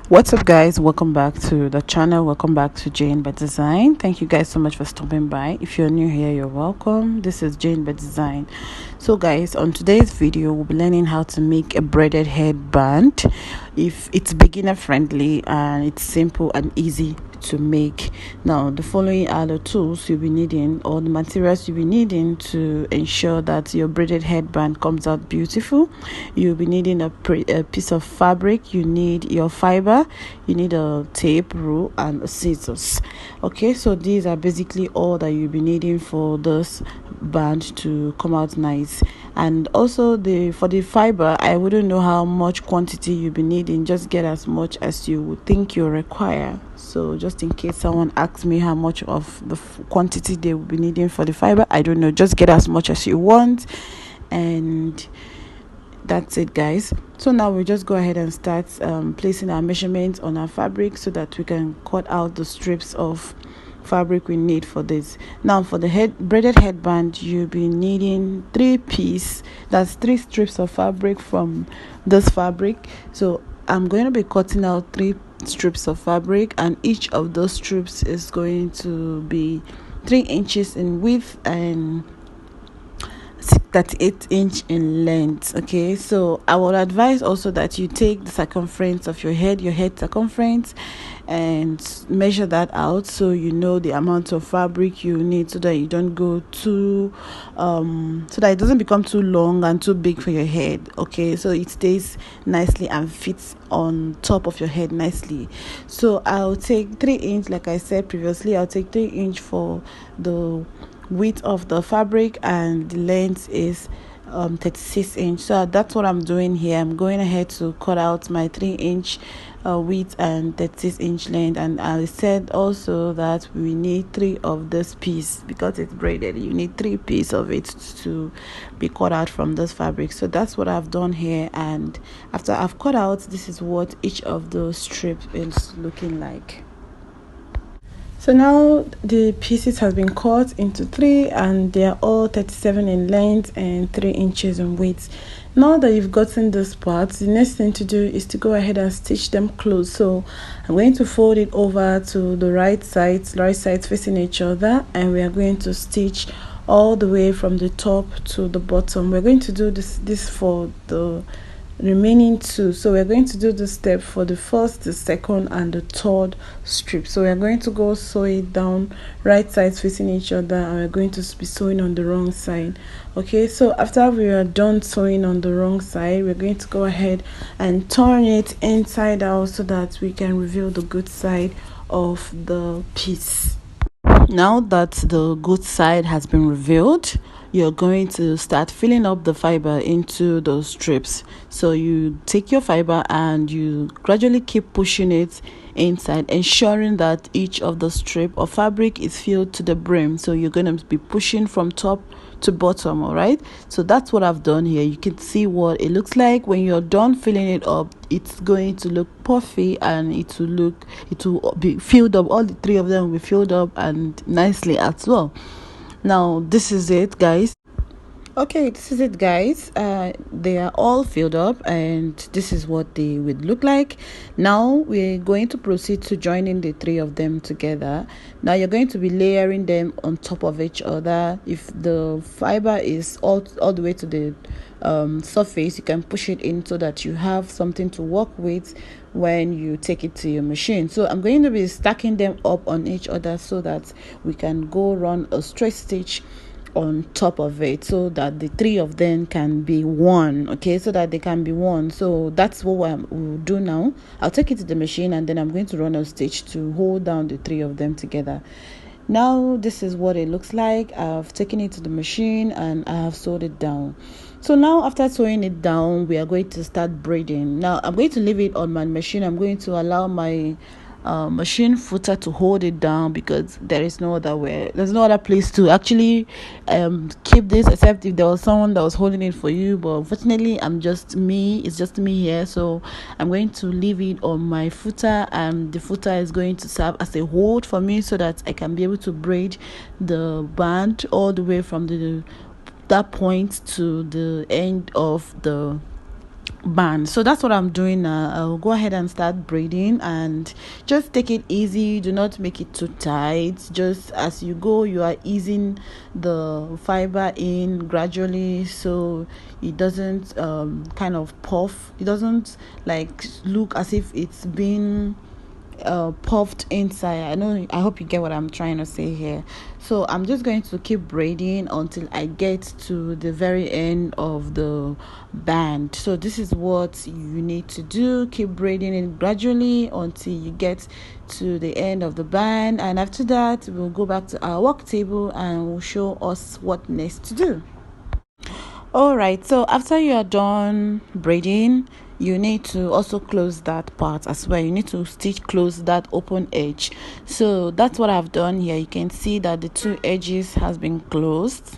What's up, guys? Welcome back to the channel. Welcome back to Jane by Design. Thank you guys so much for stopping by. If you're new here, you're welcome. This is Jane by Design. So guys, on today's video we'll be learning how to make a braided headband. If it's beginner friendly and it's simple and easy to make. Now the following are the tools you'll be needing, or the materials you'll be needing to ensure that your braided headband comes out beautiful. You'll be needing a piece of fabric, you need your fiber, you need a tape, rule, and a scissors. Okay, so these are basically all that you'll be needing for this band to come out nice. And also for the fiber, I wouldn't know how much quantity you'll be needing. Just get as much as you would think you require. So just in case someone asks me how much of the quantity they will be needing for the fiber, I don't know. Just get as much as you want, and that's it, guys. So now we'll just go ahead and start placing our measurements on our fabric so that we can cut out the strips of fabric we need for this. Now for the braided headband, you'll be needing 3 pieces, that's 3 strips of fabric from this fabric. So I'm going to be cutting out 3 strips of fabric, and each of those strips is going to be 3 inches in width and 38 inch in length. Okay, so I would advise also that you take the circumference of your head circumference, and measure that out so you know the amount of fabric you need, so that you don't go too so that it doesn't become too long and too big for your head. Okay, so it stays nicely and fits on top of your head nicely. So I'll take 3 inch, like I said previously. I'll take 3 inch for the width of the fabric, and the length is 36 inch. So that's what I'm doing here. I'm going ahead to cut out my 3 inch width and 36 inch length. And I said also that we need 3 of this piece, because it's braided. You need 3 pieces of it to be cut out from this fabric. So that's what I've done here, and after I've cut out, this is what each of those strips is looking like. So now the pieces have been cut into 3, and they are all 37 in length and 3 inches in width. Now that you've gotten this part, the next thing to do is to go ahead and stitch them close. So I'm going to fold it over to the right sides facing each other, and we are going to stitch all the way from the top to the bottom. We're going to do this for the remaining 2. So we're going to do this step for the first, the second, and the third strip. So we're going to go sew it down, right sides facing each other, and we're going to be sewing on the wrong side. Okay, so after we are done sewing on the wrong side, we're going to go ahead and turn it inside out so that we can reveal the good side of the piece. Now that the good side has been revealed, you're going to start filling up the fiber into those strips. So you take your fiber and you gradually keep pushing it inside, ensuring that each of the strip of fabric is filled to the brim. So you're going to be pushing from top to bottom. All right, so that's what I've done here. You can see what it looks like when you're done filling it up. It's going to look puffy, and it will be filled up. All the 3 of them will be filled up and nicely as well. Now this is it, guys. Okay, this is it, guys. They are all filled up, and this is what they would look like. Now we're going to proceed to joining the 3 of them together. Now you're going to be layering them on top of each other. If the fiber is all the way to the surface, you can push it in so that you have something to work with when you take it to your machine. So I'm going to be stacking them up on each other so that we can go run a straight stitch on top of it, so that the 3 of them can be one. Okay, so that they can be one. So that's what we'll do now. I'll take it to the machine, and then I'm going to run a stitch to hold down the 3 of them together. Now this is what it looks like. I've taken it to the machine and I have sewed it down. So now after sewing it down, we are going to start braiding. Now I'm going to leave it on my machine. I'm going to allow my machine footer to hold it down, because there's no other place to actually keep this, except if there was someone that was holding it for you. But unfortunately, it's just me here, so I'm going to leave it on my footer, and the footer is going to serve as a hold for me, so that I can be able to braid the band all the way from that point to the end of the band. So that's what I'm doing now. I'll go ahead and start braiding, and just take it easy. Do not make it too tight. Just as you go, you are easing the fiber in gradually, so it doesn't kind of puff. It doesn't like look as if it's been puffed inside. I hope you get what I'm trying to say here. So I'm just going to keep braiding until I get to the very end of the band. So this is what you need to do. Keep braiding it gradually until you get to the end of the band, and after that we'll go back to our work table and we'll show us what next to do. All right, so after you are done braiding, you need to also close that part as well. You need to stitch close that open edge. So that's what I've done here. You can see that the two edges has been closed.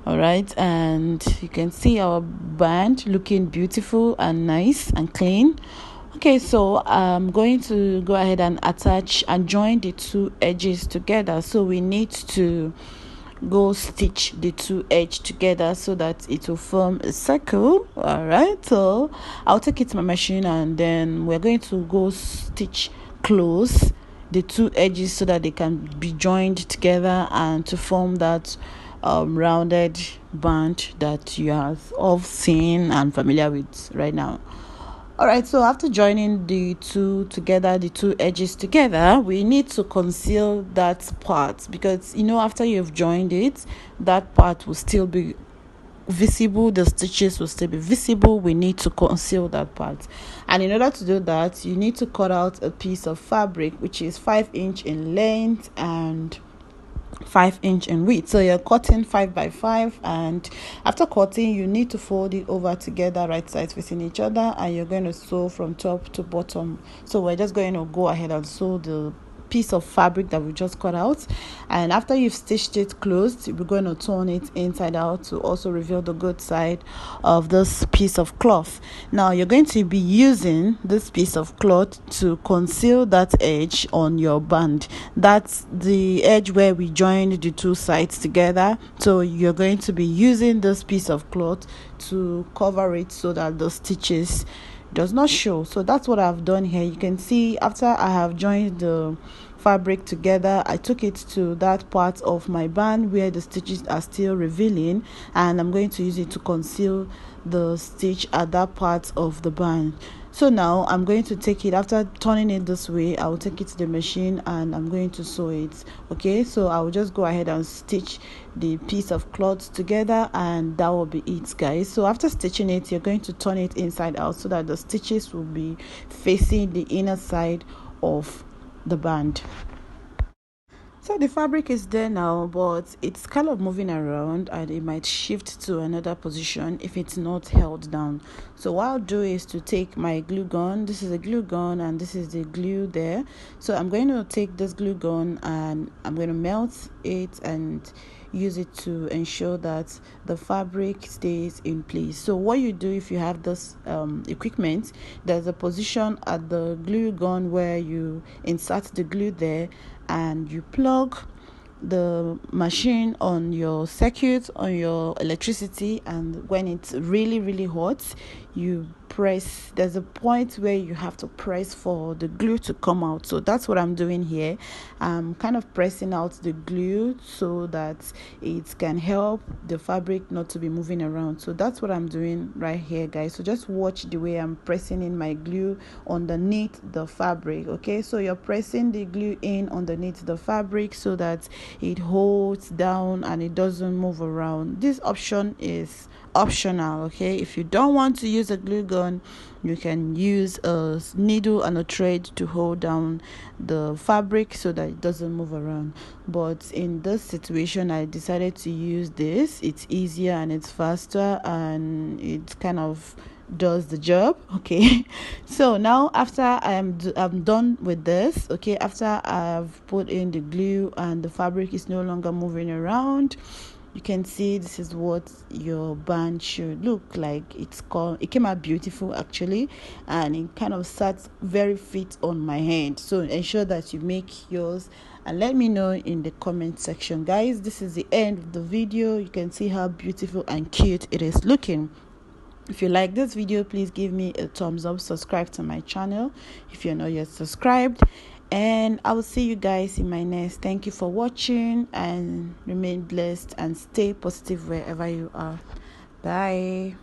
All right, and you can see our band looking beautiful and nice and clean. Okay, so I'm going to go ahead and attach and join the two edges together. So we need to go stitch the two edge together so that it will form a circle. All right, so I'll take it to my machine, and then we're going to go stitch close the two edges so that they can be joined together and to form that rounded band that you have all seen and familiar with right now. All right, so after joining the two together, the two edges together, we need to conceal that part, because after you've joined it, that part will still be visible. The stitches will still be visible. We need to conceal that part, and in order to do that, you need to cut out a piece of fabric which is 5" in length and 5" in width. So you're cutting 5x5, and after cutting you need to fold it over together, right sides facing each other, and you're going to sew from top to bottom. So we're just going to go ahead and sew the piece of fabric that we just cut out, and after you've stitched it closed, we're going to turn it inside out to also reveal the good side of this piece of cloth. Now you're going to be using this piece of cloth to conceal that edge on your band. That's the edge where we joined the two sides together. So you're going to be using this piece of cloth to cover it so that the stitches does not show. So that's what I've done here. You can see after I have joined the fabric together, I took it to that part of my band where the stitches are still revealing, and I'm going to use it to conceal the stitch at that part of the band. So now I'm going to take it, after turning it this way, I will take it to the machine and I'm going to sew it. Okay, so I will just go ahead and stitch the piece of cloth together, and that will be it, guys. So after stitching it, you're going to turn it inside out so that the stitches will be facing the inner side of the band. So the fabric is there now, but it's kind of moving around and it might shift to another position if it's not held down. So what I'll do is to take my glue gun. This is a glue gun and this is the glue there. So I'm going to take this glue gun and I'm going to melt it and use it to ensure that the fabric stays in place. So what you do if you have this equipment, there's a position at the glue gun where you insert the glue there, and you plug the machine on your circuit, on your electricity, and when it's really hot, you press. There's a point where you have to press for the glue to come out. So that's what I'm doing here. I'm kind of pressing out the glue so that it can help the fabric not to be moving around. So that's what I'm doing right here, guys. So just watch the way I'm pressing in my glue underneath the fabric. Okay, so you're pressing the glue in underneath the fabric so that it holds down and it doesn't move around. This option is optional. Okay, if you don't want to use a glue gun, you can use a needle and a thread to hold down the fabric so that it doesn't move around. But in this situation, I decided to use this. It's easier and it's faster and it kind of does the job. Okay, so now after I'm done with this, okay, after I've put in the glue and the fabric is no longer moving around, you can see this is what your band should look like. It came out beautiful actually, and it kind of sat very fit on my hand. So ensure that you make yours and let me know in the comment section, guys. This is the end of the video. You can see how beautiful and cute it is looking. If you like this video, please give me a thumbs up, subscribe to my channel if you're not yet subscribed, and I will see you guys in my next. Thank you for watching, and remain blessed and stay positive wherever you are. Bye.